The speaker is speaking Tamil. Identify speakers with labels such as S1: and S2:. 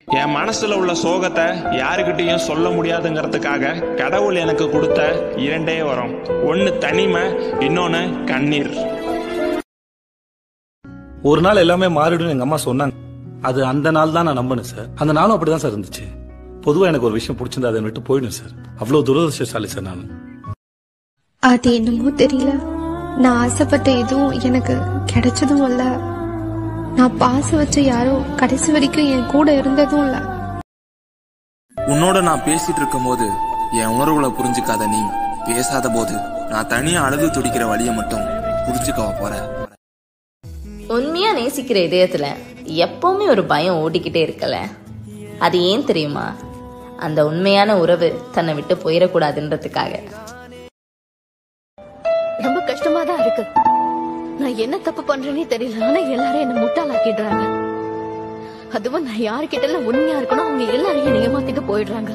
S1: என் மனசுல உள்ள சோகத்தை யாருக்கிட்டையும் சொல்ல முடியாதுங்கிறதுக்காக கடவுள் எனக்கு கொடுத்த 2 வரம். ஒன்னு தனிமை, இன்னொன்னு கண்ணீர்.
S2: ஒரு நாள் எல்லாமே மாறிடும் எங்க அம்மா சொன்னாங்க. அது அந்த நாள் தான் நான் நம்பினேன் சார். அந்த நாளும் அப்படிதான் சார் இருந்துச்சு. பொதுவா எனக்கு ஒரு விஷயம் பிடிச்சிருந்தா அதை விட்டு போயிடும் சார். அவ்வளவு துரதிருஷ்டசாலி சார் நான்.
S3: அது என்னமோ தெரியல, நான் ஆசைப்பட்ட எதுவும் எனக்கு கிடைச்சதும் இல்ல. நான் பாசம் வச்ச யாரோ கடைசி வரைக்கும் என் கூட இருந்ததும் இல்ல.
S4: உன்னோட நான் பேசிட்டு இருக்கும் போது என் உணர்வுகளை புரிஞ்சுக்காத நீ பேசாத போது நான் தனியா அழுது துடிக்கிற வழியை மட்டும் புரிஞ்சுக்கவா போற.
S5: உண்மையா நேசிக்கிற இதயத்துல எப்பவுமே ஒரு பயம் ஓடிக்கிட்டே இருக்கல. அது ஏன் தெரியுமா? அந்த உண்மையான உறவு தன்னை விட்டு போயிடக்கூடாதுன்றதுக்காக.
S6: ரொம்ப கஷ்டமா தான் இருக்கு. நான் என்ன தப்பு பண்றேன்னே தெரியல. ஆனா எல்லாரும் என்ன முட்டாளாக்கிடுறாங்க. அதுவும் நான் யாருக்கிட்ட உண்மையா இருக்கணும் அவங்க எல்லாரையும் ஏமாத்திட்டு போயிடுறாங்க.